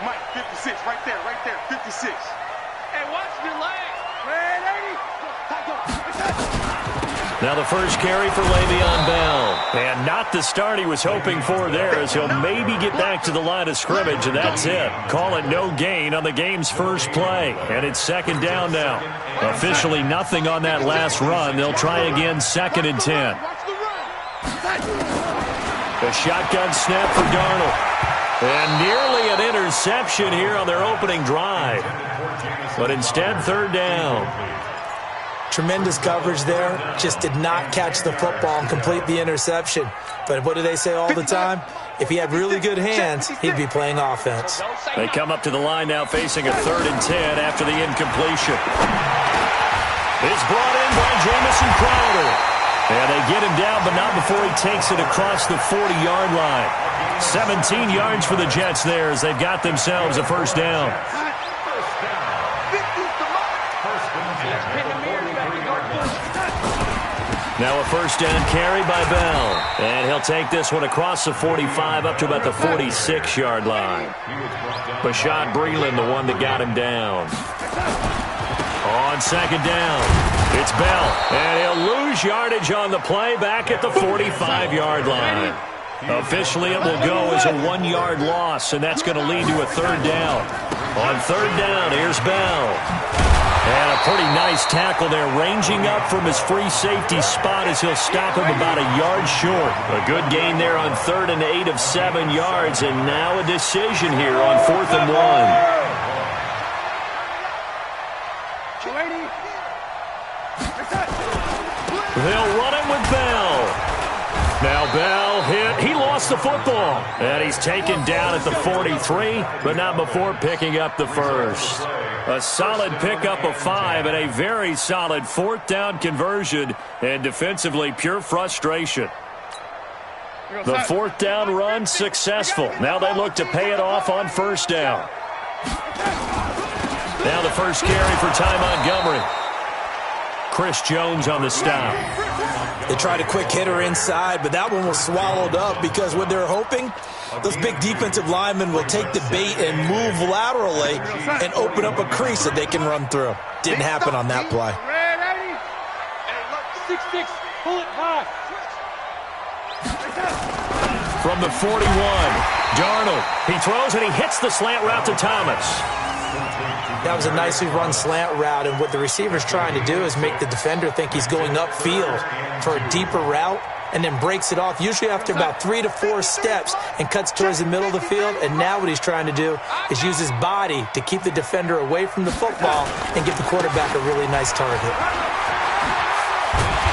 Mike, 56, right there, 56. Hey, watch your legs. Now the first carry for Le'Veon Bell. And not the start he was hoping for there, as he'll maybe get back to the line of scrimmage, and that's it. Call it no gain on the game's first play. And it's second down now. Officially nothing on that last run. They'll try again, 2nd and 10. The shotgun snap for Darnold. And nearly an interception here on their opening drive. But instead, 3rd down. Tremendous coverage there. Just did not catch the football and complete the interception. But what do they say all the time? If he had really good hands, he'd be playing offense. They come up to the line now facing a 3rd and 10 after the incompletion. It's brought in by Jamison Crowder. And they get him down, but not before he takes it across the 40-yard line. 17 yards for the Jets there as they've got themselves a first down. Now a first down carry by Bell. And he'll take this one across the 45 up to about the 46-yard line. Bashaud Breeland, the one that got him down. On 2nd down. It's Bell, and he'll lose yardage on the play back at the 45-yard line. Officially, it will go as a 1-yard loss, and that's going to lead to a 3rd down. On 3rd down, here's Bell. And a pretty nice tackle there, ranging up from his free safety spot as he'll stop him about a yard short. A good gain there on 3rd and 8 of 7 yards, and now a decision here on 4th and 1. They'll run it with Bell. Now Bell hit. He lost the football. And he's taken down at the 43, but not before picking up the first. A solid pickup of 5 and a very solid 4th down conversion. And defensively, pure frustration. The 4th down run successful. Now they look to pay it off on 1st down. Now the first carry for Ty Montgomery. Chris Jones on the stop. They tried a quick hitter inside, but that one was swallowed up because what they're hoping, those big defensive linemen will take the bait and move laterally and open up a crease that they can run through. Didn't happen on that play. 6-6, pull it high. From the 41, Darnold. He throws and he hits the slant route to Thomas. That was a nicely run slant route, and what the receiver's trying to do is make the defender think he's going upfield for a deeper route and then breaks it off, usually after about 3 to 4 steps, and cuts towards the middle of the field. And now what he's trying to do is use his body to keep the defender away from the football and give the quarterback a really nice target.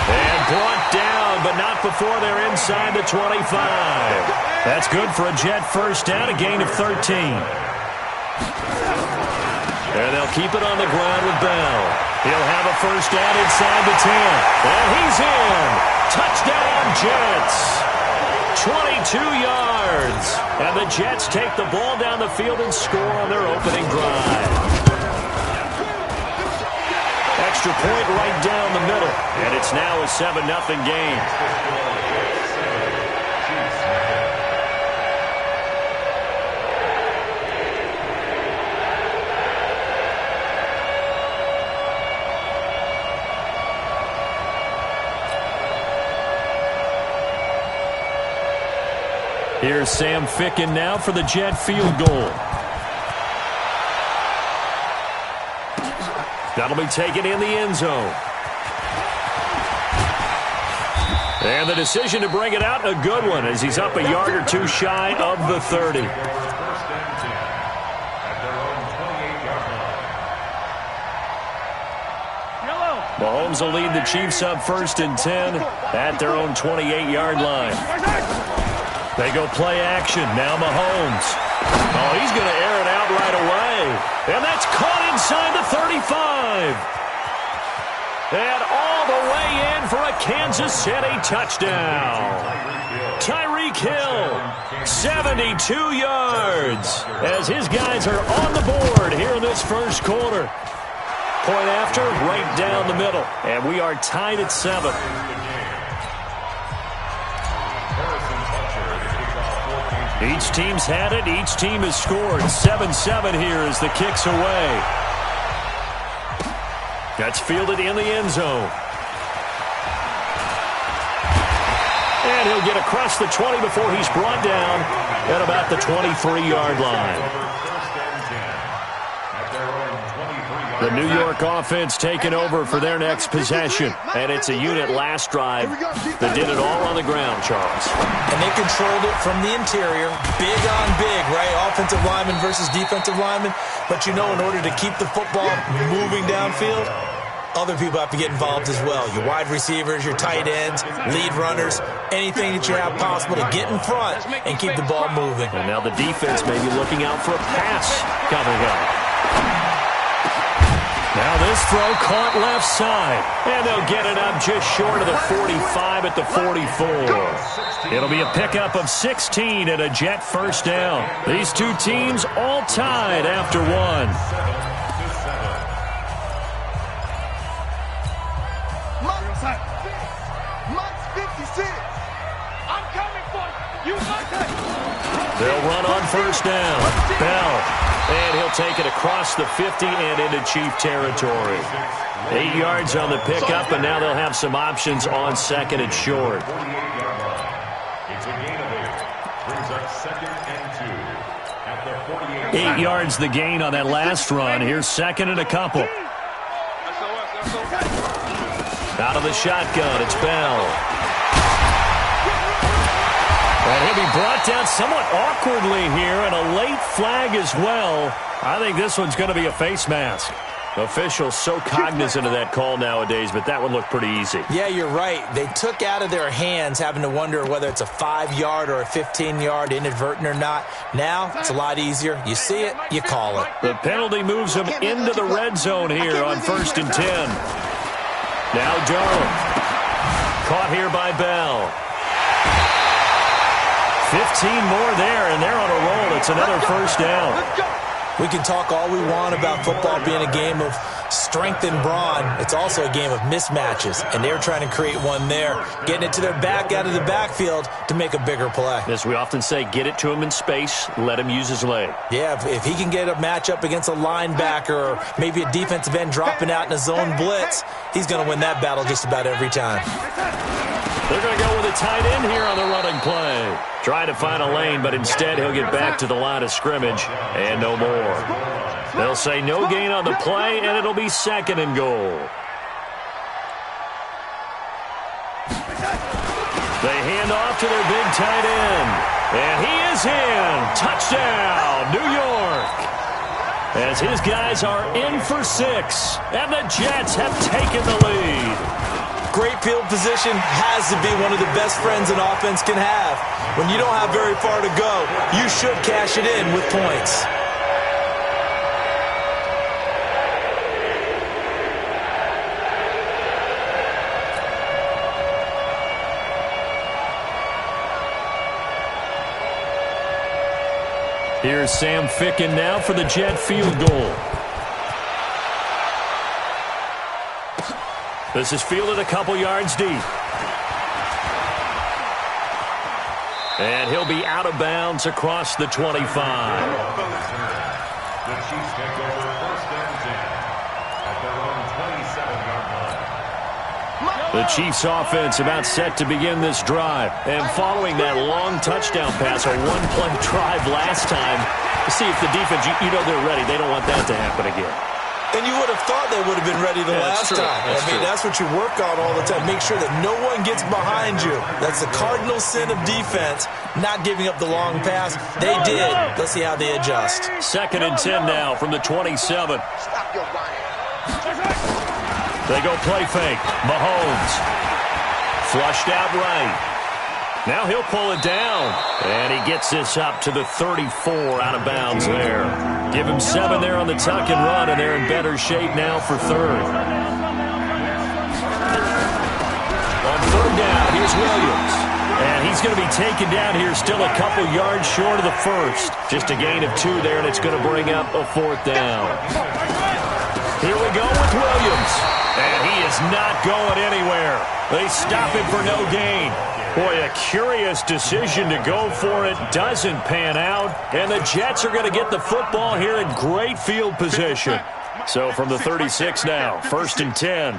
And brought down, but not before they're inside the 25. That's good for a Jet first down, a gain of 13. And they'll keep it on the ground with Bell. He'll have a first down inside the 10. And he's in. Touchdown, Jets. 22 yards. And the Jets take the ball down the field and score on their opening drive. Extra point right down the middle. And it's now a 7-0 game. Here's Sam Ficken now for the Jet field goal. That'll be taken in the end zone. And the decision to bring it out, a good one, as he's up a yard or two shy of the 30. Mahomes will lead the Chiefs up 1st and 10 at their own 28-yard line. They go play action. Now Mahomes. Oh, he's going to air it out right away. And that's caught inside the 35. And all the way in for a Kansas City touchdown. Tyreek Hill, 72 yards, as his guys are on the board here in this first quarter. Point after, right down the middle. And we are tied at 7. Each team's had it. Each team has scored. 7-7 here as the kick's away. That's fielded in the end zone. And he'll get across the 20 before he's brought down at about the 23-yard line. The New York offense taking over for their next possession. And it's a unit last drive that did it all on the ground, Charles. And they controlled it from the interior. Big on big, right? Offensive lineman versus defensive lineman. But you know, in order to keep the football moving downfield, other people have to get involved as well. Your wide receivers, your tight ends, lead runners, anything that you have possible to get in front and keep the ball moving. And now the defense may be looking out for a pass coming up. Now this throw caught left side. And they'll get it up just short of the 45 at the 44. It'll be a pickup of 16 and a Jet first down. These two teams all tied after one. They'll run on first down. Bell. And he'll take it across the 50 and into Chief territory. 8 yards on the pickup, and now they'll have some options on second and short. It's a gain of 8. Brings up 2nd and 2 at the 48. 8 yards the gain on that last run. Here's second and a couple. Out of the shotgun, it's Bell. And he'll be brought down somewhat awkwardly here, and a late flag as well. I think this one's going to be a face mask. Officials so cognizant of that call nowadays, but that one looked pretty easy. Yeah, you're right. They took out of their hands having to wonder whether it's a 5-yard or a 15-yard inadvertent or not. Now, it's a lot easier. You see it, you call it. The penalty moves them into the red zone here on 1st and 10. Now Darnold. Caught here by Bell. 15 more there, and they're on a roll. It's another first down. We can talk all we want about football being a game of strength and brawn. It's also a game of mismatches, and they're trying to create one there, getting it to their back out of the backfield to make a bigger play. As we often say, get it to him in space, let him use his leg. Yeah, if he can get a matchup against a linebacker or maybe a defensive end dropping out in a zone blitz, he's going to win that battle just about every time. They're going to go with a tight end here on the running play. Trying to find a lane, but instead he'll get back to the line of scrimmage and no more. They'll say no gain on the play, and it'll be 2nd and goal. They hand off to their big tight end. And he is in. Touchdown, New York. As his guys are in for 6, and the Jets have taken the lead. Great field position has to be one of the best friends an offense can have. When you don't have very far to go, you should cash it in with points. Here's Sam Ficken now for the Jet field goal. This is fielded a couple yards deep. And he'll be out of bounds across the 25. The Chiefs take over 1st and 10 at their own 27-yard line. The Chiefs offense about set to begin this drive. And following that long touchdown pass, a one-play drive last time, to see if the defense, you know they're ready. They don't want that to happen again. And you would have thought they would have been ready the last time. That's what you work on all the time. Make sure that no one gets behind you. That's the cardinal sin of defense, not giving up the long pass. They did. Let's see how they adjust. 2nd and 10 now from the 27. They go play fake. Mahomes. Flushed out right. Now he'll pull it down. And he gets this up to the 34 out of bounds there. Give him 7 there on the tuck and run, and they're in better shape now for 3rd. On 3rd down, here's Williams. And he's going to be taken down here still a couple yards short of the 1st. Just a gain of 2 there, and it's going to bring up a 4th down. Here we go with Williams. And he is not going anywhere. They stop him for no gain. Boy, a curious decision to go for it doesn't pan out. And the Jets are going to get the football here in great field position. So from the 36 now, 1st and 10.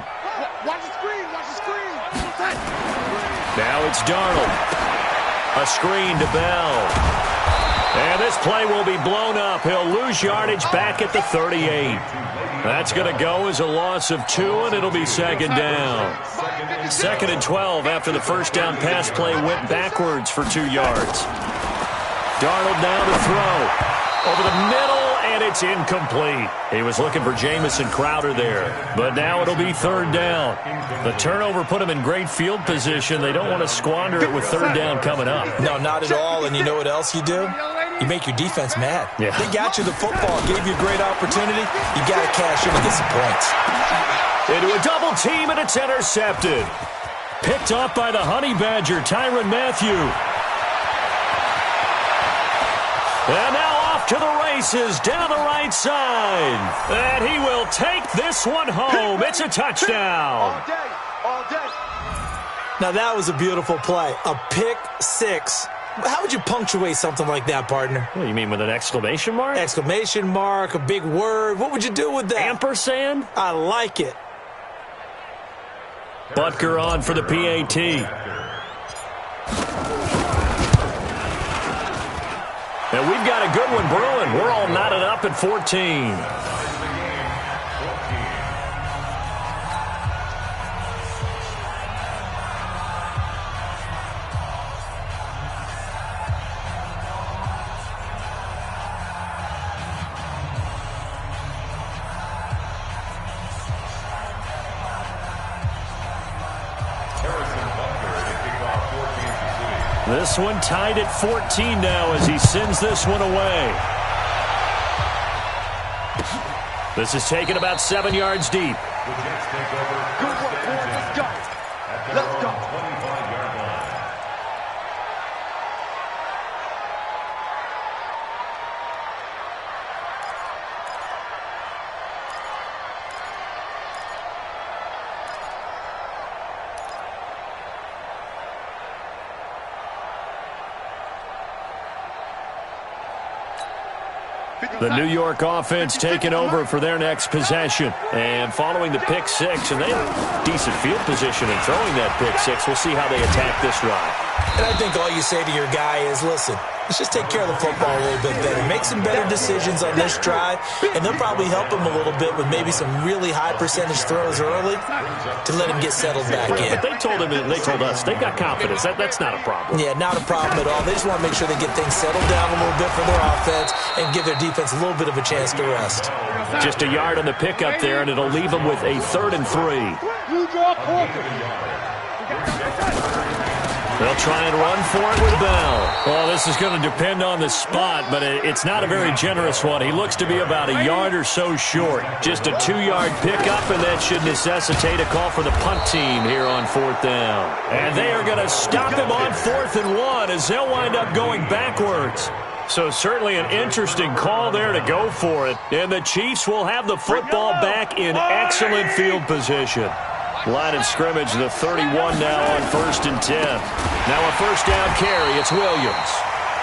Watch the screen. Watch the screen. Now it's Darnold. A screen to Bell. And this play will be blown up. He'll lose yardage back at the 38. That's going to go as a loss of 2, and it'll be 2nd down. 2nd and 12 after the first down pass play went backwards for 2 yards. Darnold now to throw. Over the middle, and it's incomplete. He was looking for Jamison Crowder there, but now it'll be 3rd down. The turnover put him in great field position. They don't want to squander it with 3rd down coming up. No, not at all, and you know what else you do? You make your defense mad. Yeah. They got you the football, gave you a great opportunity. You got to cash in and get some points. Into a double team, and it's intercepted. Picked off by the Honey Badger, Tyrann Mathieu. And now off to the races down the right side. And he will take this one home. It's a touchdown. All day. All day. Now, that was a beautiful play. A pick six. How would you punctuate something like that, partner? What do you mean, with an exclamation mark? Exclamation mark, a big word. What would you do with that? Ampersand? I like it. Butker on for the PAT. And we've got a good one brewing. We're all knotted up at 14. This one tied at 14 now as he sends this one away. This is taken about 7 yards deep. Good work, boys. Let's go. Let's go. The New York offense taking over for their next possession. And following the pick six, and they have decent field position in throwing that pick six. We'll see how they attack this drive. And I think all you say to your guy is, listen, let's just take care of the football a little bit better. Make some better decisions on this drive, and they'll probably help him a little bit with maybe some really high percentage throws early to let him get settled back in. But they told him, and they told us, they've got confidence. That's not a problem. Yeah, not a problem at all. They just want to make sure they get things settled down a little bit for their offense and give their defense a little bit of a chance to rest. Just a yard on the pickup there, and it'll leave them with a 3rd and 3. You draw corker. They'll try and run for it with Bell. Well, this is going to depend on the spot, but it's not a very generous one. He looks to be about a yard or so short. Just a 2-yard pickup, and that should necessitate a call for the punt team here on 4th down. And they are going to stop him on 4th and 1 as they'll wind up going backwards. So certainly an interesting call there to go for it. And the Chiefs will have the football back in excellent field position. Line of scrimmage, the 31 now on 1st and 10. Now a 1st down carry, it's Williams.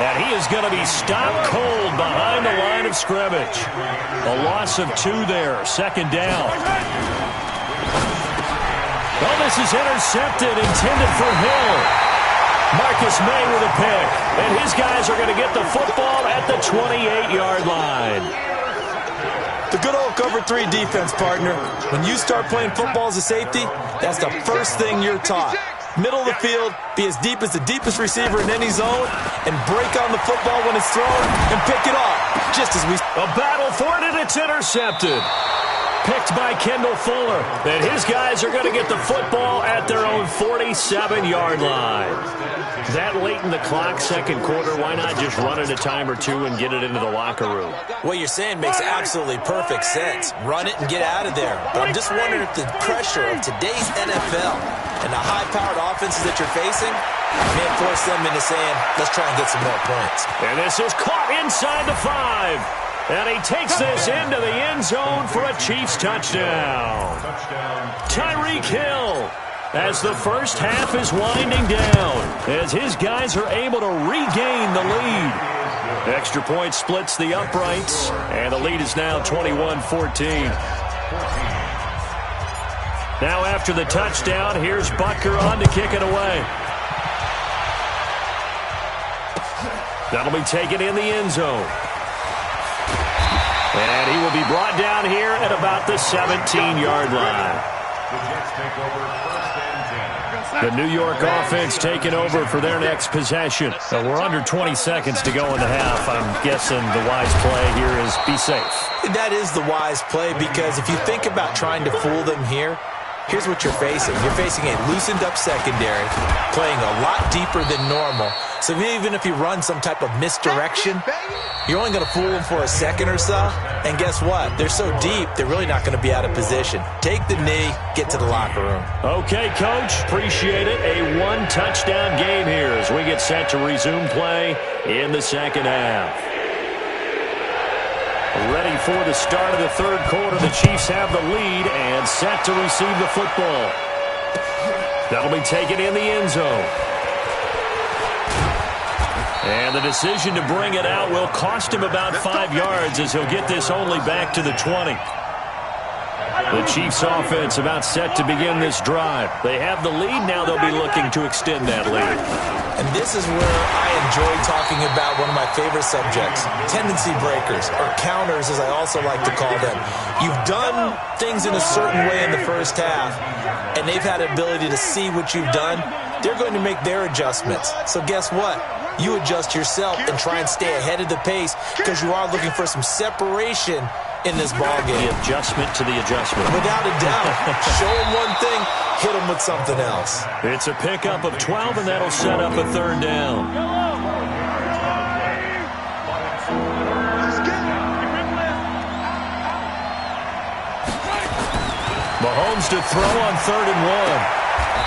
And he is going to be stopped cold behind the line of scrimmage. A loss of 2 there, 2nd down. Oh, this is intercepted, intended for Hill. Marcus May with a pick. And his guys are going to get the football at the 28-yard line. The good old cover 3 defense, partner. When you start playing football as a safety, that's the first thing you're taught. Middle of the field, be as deep as the deepest receiver in any zone, and break on the football when it's thrown and pick it off, just as we... A battle for it, and it's intercepted. Picked by Kendall Fuller. And his guys are going to get the football at their own 47-yard line. That late in the clock, 2nd quarter, why not just run it a time or two and get it into the locker room? What you're saying makes absolutely perfect sense. Run it and get out of there. But I'm just wondering if the pressure of today's NFL and the high-powered offenses that you're facing may force them into saying, let's try and get some more points. And this is caught inside the 5. And he takes this into the end zone for a Chiefs touchdown. Tyreek Hill, as the first half is winding down, as his guys are able to regain the lead. Extra point splits the uprights, and the lead is now 21-14. Now after the touchdown, here's Butker on to kick it away. That'll be taken in the end zone. And he will be brought down here at about the 17-yard line. The New York offense taking over for their next possession. So we're under 20 seconds to go in the half. I'm guessing the wise play here is be safe. That is the wise play, because if you think about trying to fool them here, here's what you're facing. You're facing a loosened-up secondary, playing a lot deeper than normal. So even if you run some type of misdirection, you're only going to fool them for a second or so. And guess what? They're so deep, they're really not going to be out of position. Take the knee, get to the locker room. Okay, Coach. Appreciate it. A one-touchdown game here as we get set to resume play in the second half. Ready for the start of the third quarter. The Chiefs have the lead and set to receive the football. That'll be taken in the end zone. And the decision to bring it out will cost him about 5 yards, as he'll get this only back to the 20. The Chiefs offense about set to begin this drive. They have the lead. Now they'll be looking to extend that lead. And this is where I enjoy talking about one of my favorite subjects, tendency breakers, or counters as I also like to call them. You've done things in a certain way in the first half, and they've had the ability to see what you've done. They're going to make their adjustments. So guess what? You adjust yourself and try and stay ahead of the pace, because you are looking for some separation in this ballgame. The adjustment to the adjustment. Without a doubt. Show them one thing, hit them with something else. It's a pickup of 12, and that'll set up a third down. Mahomes to throw on 3rd and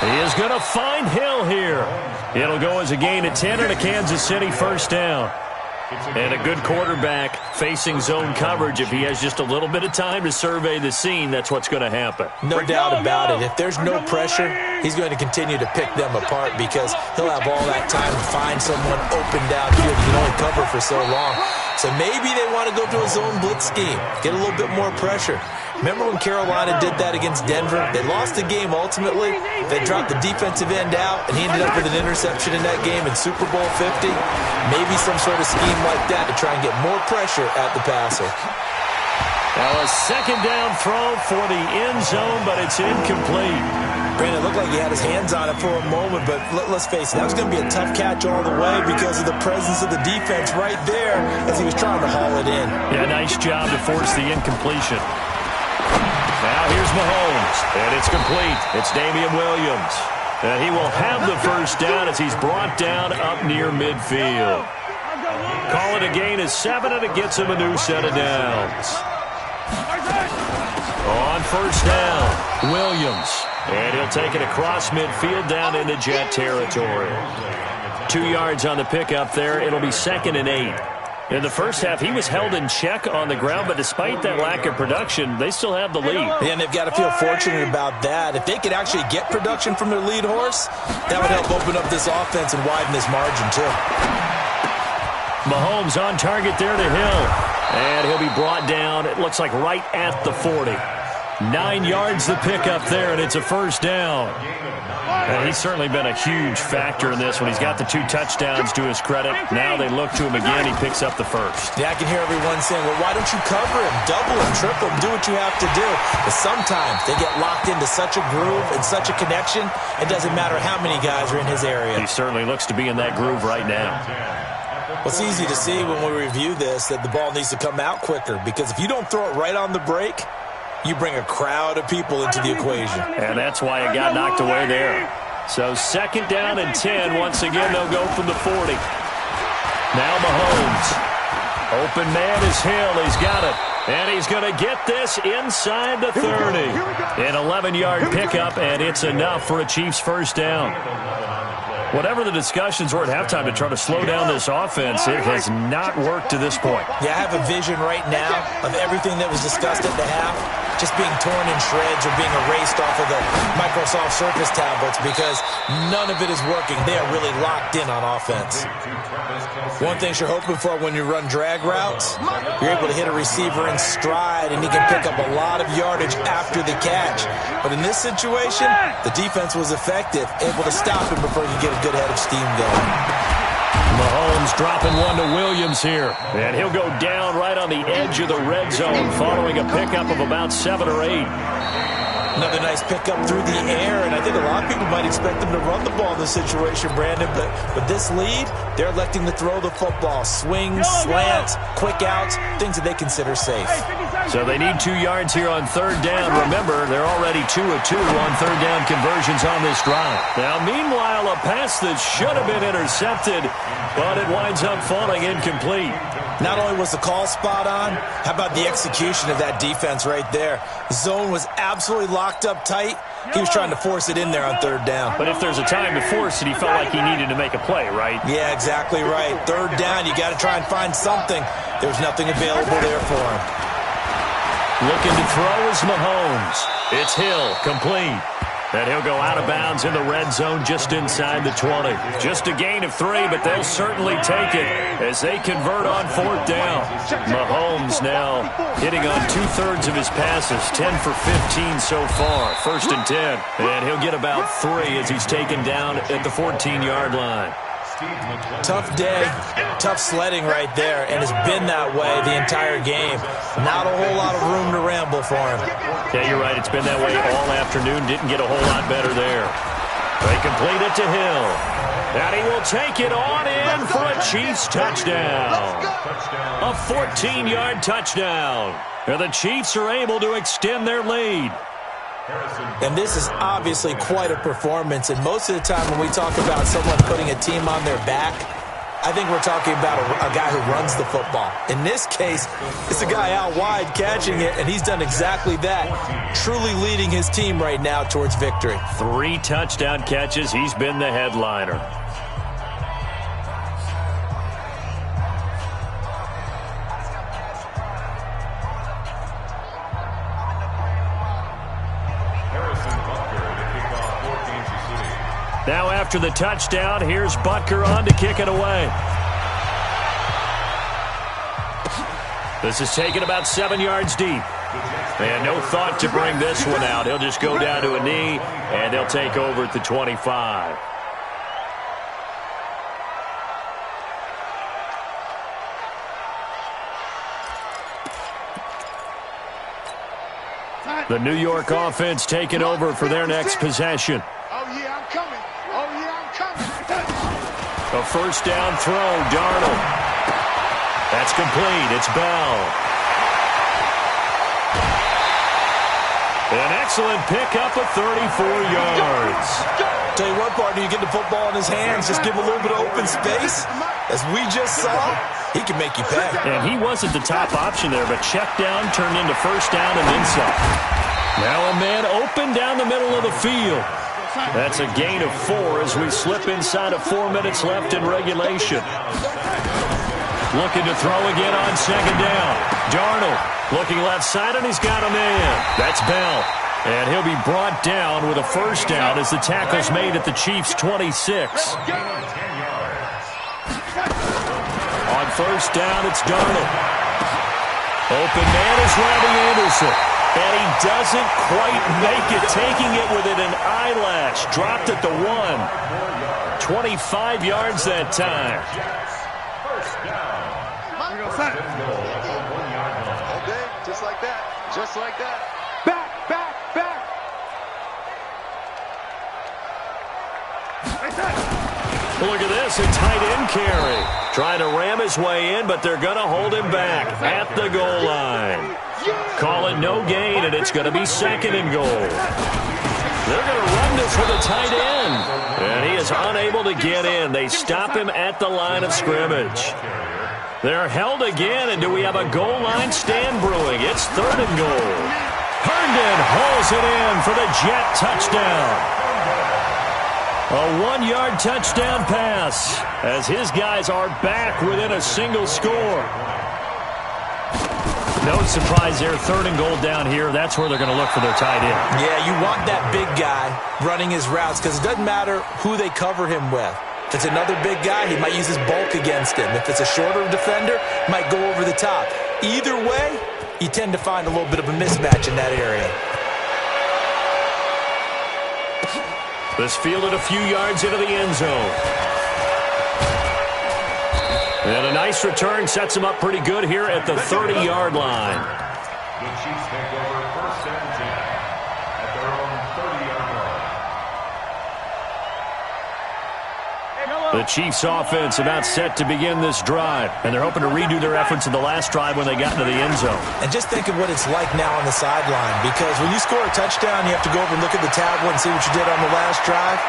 1. He is going to find Hill here. It'll go as a gain of 10 and a Kansas City first down. And a good quarterback facing zone coverage. If he has just a little bit of time to survey the scene, that's what's going to happen. No doubt about it. If there's no pressure, he's going to continue to pick them apart, because he'll have all that time to find someone open downfield. He can only cover for so long. So maybe they want to go to a zone blitz scheme, get a little bit more pressure. Remember when Carolina did that against Denver? They lost the game ultimately. They dropped the defensive end out, and he ended up with an interception in that game in Super Bowl 50. Maybe some sort of scheme like that to try and get more pressure at the passer. Now a second down throw for the end zone, but it's incomplete. Brandon, it looked like he had his hands on it for a moment, but let's face it, that was going to be a tough catch all the way because of the presence of the defense right there as he was trying to haul it in. Yeah, nice job to force the incompletion. Now here's Mahomes, and it's complete. It's Damian Williams. And he will have the first down as he's brought down up near midfield. Call it a gain of 7, and it gets him a new set of downs. On first down, Williams. And he'll take it across midfield down into Jet territory. 2 yards on the pickup there. It'll be 2nd and 8. In the first half, he was held in check on the ground, but despite that lack of production, they still have the lead. And they've got to feel fortunate about that. If they could actually get production from their lead horse, that would help open up this offense and widen this margin, too. Mahomes on target there to Hill. And he'll be brought down, it looks like right at the 40. 9 yards the pickup there, and it's a first down. And he's certainly been a huge factor in this when he's got the 2 touchdowns to his credit. Now they look to him again. He picks up the first. Yeah, I can hear everyone saying, well, why don't you cover him? Double him, triple him, do what you have to do. But sometimes they get locked into such a groove and such a connection, it doesn't matter how many guys are in his area. He certainly looks to be in that groove right now. Well, it's easy to see when we review this that the ball needs to come out quicker, because if you don't throw it right on the break, you bring a crowd of people into the equation. And that's why it got knocked away there. So 2nd down and 10. Once again, they'll go from the 40. Now Mahomes. Open man is Hill. He's got it. And he's going to get this inside the 30. An 11-yard pickup, and it's enough for a Chiefs first down. Whatever the discussions were at halftime to try to slow down this offense, it has not worked to this point. Yeah, I have a vision right now of everything that was discussed at the half just being torn in shreds or being erased off of the Microsoft Surface tablets because none of it is working. They are really locked in on offense. One thing you're hoping for when you run drag routes, you're able to hit a receiver in stride and he can pick up a lot of yardage after the catch. But in this situation, the defense was effective, able to stop him before he could get a good head of steam going. Mahomes dropping one to Williams here. And he'll go down right on the edge of the red zone following a pickup of about 7 or 8. Another nice pickup through the air, and I think a lot of people might expect them to run the ball in this situation, Brandon, but this lead, they're electing to throw the football. Swings, slants, quick outs, things that they consider safe. So they need 2 yards here on third down. Remember, they're already 2 of 2 on third down conversions on this drive. Now, meanwhile, a pass that should have been intercepted, but it winds up falling incomplete. Not only was the call spot on, how about the execution of that defense right there? Zone was absolutely locked up tight. He was trying to force it in there on third down. But if there's a time to force it, he felt like he needed to make a play, right? Yeah, exactly right. Third down, you got to try and find something. There's nothing available there for him. Looking to throw is Mahomes. It's Hill, complete. And he'll go out of bounds in the red zone just inside the 20. Just a gain of 3, but they'll certainly take it as they convert on fourth down. Mahomes now hitting on 2/3 of his passes, 10 for 15 so far. 1st and 10. And he'll get about 3 as he's taken down at the 14-yard line. Tough day, tough sledding right there, and it's been that way the entire game. Not a whole lot of room to ramble for him. Yeah, you're right. It's been that way all afternoon. Didn't get a whole lot better there. They complete it to Hill. And he will take it on in for a Chiefs touchdown. A 14-yard touchdown. And the Chiefs are able to extend their lead. And this is obviously quite a performance. And most of the time when we talk about someone putting a team on their back, I think we're talking about a guy who runs the football. In this case, it's a guy out wide catching it, and he's done exactly that, truly leading his team right now towards victory. 3 touchdown catches. He's been the headliner. Now after the touchdown, here's Butker on to kick it away. This is taken about 7 yards deep. And no thought to bring this one out. He'll just go down to a knee, and they'll take over at the 25. The New York offense taking over for their next possession. A first down throw, Darnold. That's complete. It's Bell. An excellent pickup of 34 yards. Tell you what, partner, you get the football in his hands, just give him a little bit of open space. As we just saw, he can make you pay. And he wasn't the top option there, but check down turned into first down and then some. Now a man open down the middle of the field. That's a gain of 4 as we slip inside of 4 minutes left in regulation. Looking to throw again on second down. Darnold looking left side, and he's got a man. That's Bell. And he'll be brought down with a first down as the tackle's made at the Chiefs' 26. On first down, it's Darnold. Open man is Robbie Anderson. And he doesn't quite make it, taking it within an eyelash. Dropped at the 1. 25 yards that time. Just like that. Just like that. Back, back, back. Look at this, a tight end carry. Trying to ram his way in, but they're going to hold him back at the goal line. Call it no gain, and it's going to be 2nd and goal. They're going to run this with a tight end. And he is unable to get in. They stop him at the line of scrimmage. They're held again, and do we have a goal line stand brewing? It's 3rd and goal. Herndon hauls it in for the Jet touchdown. A 1-yard touchdown pass as his guys are back within a single score. No surprise there, 3rd and goal down here. That's where they're going to look for their tight end. Yeah, you want that big guy running his routes because it doesn't matter who they cover him with. If it's another big guy, he might use his bulk against him. If it's a shorter defender, he might go over the top. Either way, you tend to find a little bit of a mismatch in that area. This fielded a few yards into the end zone. And a nice return sets him up pretty good here at the 30-yard line. The Chiefs take over 1st and 10 at their own 30-yard line. The Chiefs offense about set to begin this drive, and they're hoping to redo their efforts in the last drive when they got into the end zone. And just think of what it's like now on the sideline, because when you score a touchdown, you have to go over and look at the tablet and see what you did on the last drive.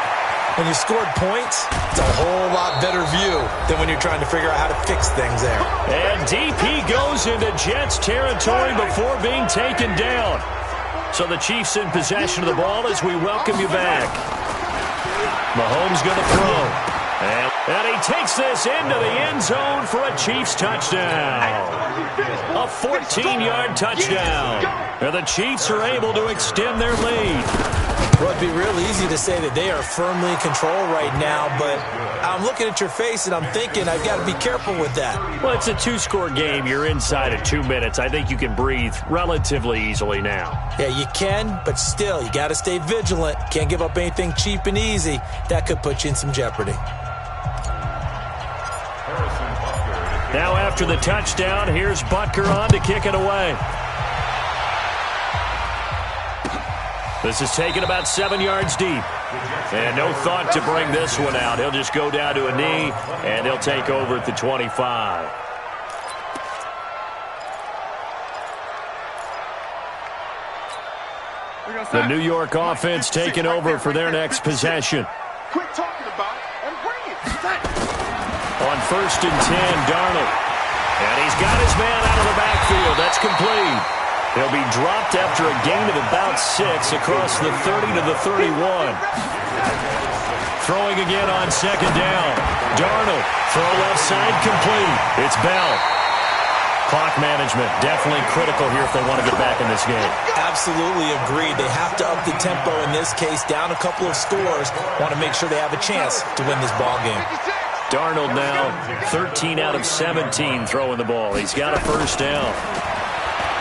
When you scored points, it's a whole lot better view than when you're trying to figure out how to fix things there. And DP goes into Jets territory before being taken down. So the Chiefs in possession of the ball as we welcome you back. Mahomes going to throw. And he takes this into the end zone for a Chiefs touchdown. A 14-yard touchdown. And the Chiefs are able to extend their lead. Well, it'd be real easy to say that they are firmly in control right now, but I'm looking at your face and I'm thinking I've got to be careful with that. Well, it's a 2-score game. You're inside of 2 minutes. I think you can breathe relatively easily now. Yeah, you can, but still, you got to stay vigilant. Can't give up anything cheap and easy. That could put you in some jeopardy. Now after the touchdown, here's Butker on to kick it away. This is taken about 7 yards deep. And no thought to bring this one out. He'll just go down to a knee, and he'll take over at the 25. The New York offense taking over for their next possession. Quit talking about it and bring it. On 1st and 10, Darnold. And he's got his man out of the backfield. That's complete. He'll be dropped after a gain of about 6 across the 30 to the 31. Throwing again on 2nd down. Darnold, throw left side, complete. It's Bell. Clock management, definitely critical here if they want to get back in this game. Absolutely agreed. They have to up the tempo in this case, down a couple of scores. Want to make sure they have a chance to win this ball game. Darnold now 13 out of 17 throwing the ball. He's got a 1st down.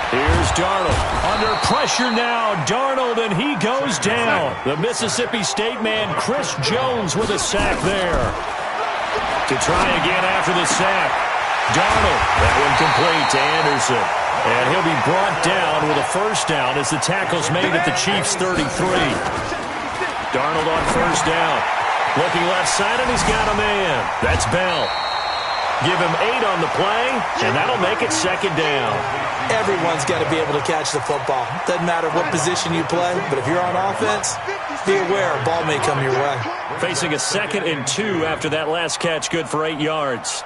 Here's Darnold. Under pressure now, Darnold, and he goes down. The Mississippi State man, Chris Jones, with a sack there. To try again after the sack. Darnold, that one complete to Anderson. And he'll be brought down with a 1st down as the tackle's made at the Chiefs' 33. Darnold on 1st down. Looking left side, and he's got a man. That's Bell. Give him 8 on the play, and that'll make it 2nd down. Everyone's got to be able to catch the football. Doesn't matter what position you play, but if you're on offense, be aware a ball may come your way. Facing a 2nd and 2 after that last catch, good for 8 yards.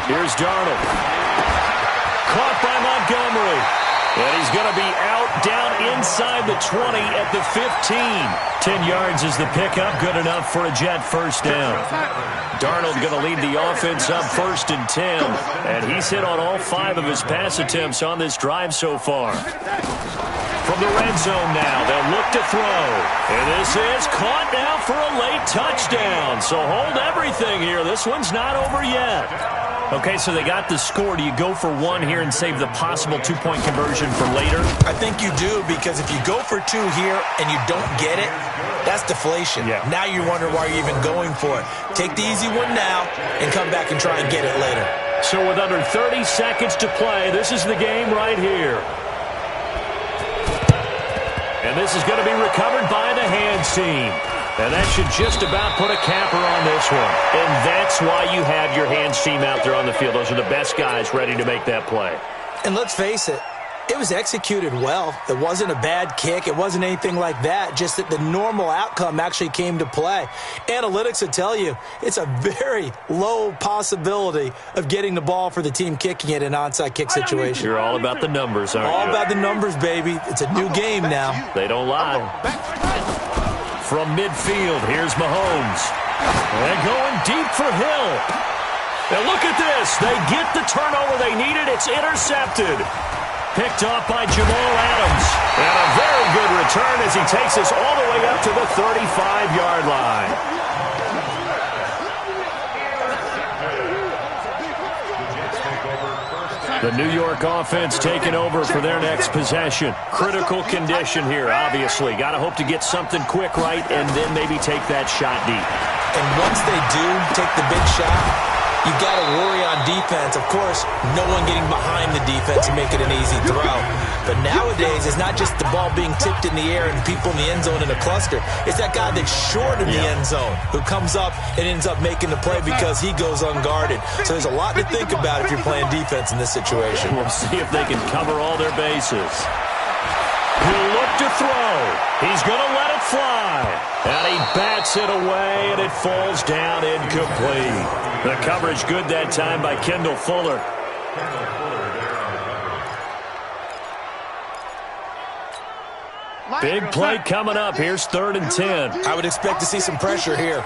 Here's Darnold. Caught by Montgomery. And he's going to be out down inside the 20 at the 15. 10 yards is the pickup. Good enough for a Jet 1st down. Darnold going to lead the offense up 1st and 10. And he's hit on all 5 of his pass attempts on this drive so far. From the red zone now, they'll look to throw. And this is caught now for a late touchdown. So hold everything here. This one's not over yet. Okay, so they got the score. Do you go for 1 here and save the possible 2-point conversion for later? I think you do, because if you go for 2 here and you don't get it, that's deflation. Yeah. Now you wonder why you're even going for it. Take the easy one now and come back and try and get it later. So with under 30 seconds to play, this is the game right here. And this is going to be recovered by the hands team. And that should just about put a capper on this one. And that's why you have your hands team out there on the field. Those are the best guys ready to make that play. And let's face it, It was executed well. It wasn't a bad kick. It wasn't anything like that. Just that the normal outcome actually came to play. Analytics will tell you it's a very low possibility of getting the ball for the team kicking it in an onside kick situation. You're all about the numbers, aren't you? All about the numbers, baby. It's a new game now. They don't lie. From midfield, here's Mahomes. And going deep for Hill. And look at this. They get the turnover they needed. It's intercepted. Picked off by Jamal Adams. And a very good return as he takes us all the way up to the 35-yard line. The New York offense taking over for their next possession. Critical condition here, obviously. Got to hope to get something quick right and then maybe take that shot deep. And once they do take the big shot, you got to worry on defense. Of course, no one getting behind the defense and make it an easy throw. But nowadays, it's not just the ball being tipped in the air and people in the end zone in a cluster. It's that guy that's short in the end zone who comes up and ends up making the play because he goes unguarded. So there's a lot to think about if you're playing defense in this situation. We'll see if they can cover all their bases. He'll look to throw. He's going to let it fly. And he bats it away, and it falls down incomplete. The coverage good that time by Kendall Fuller. Big play coming up. Here's 3rd and 10. I would expect to see some pressure here.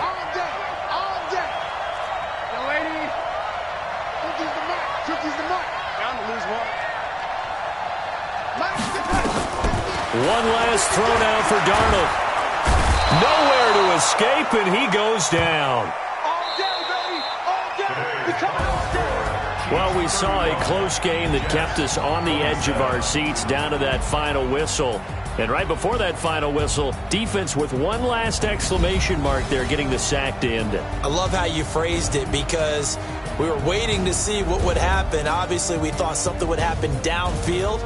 One last throw now for Darnold. Nowhere to escape, and he goes down. Well, we saw a close game that kept us on the edge of our seats down to that final whistle. And right before that final whistle, defense with one last exclamation mark there, getting the sack to end it. I love how you phrased it because we were waiting to see what would happen. Obviously, we thought something would happen downfield.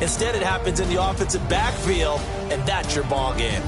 Instead, it happens in the offensive backfield, and that's your ball game.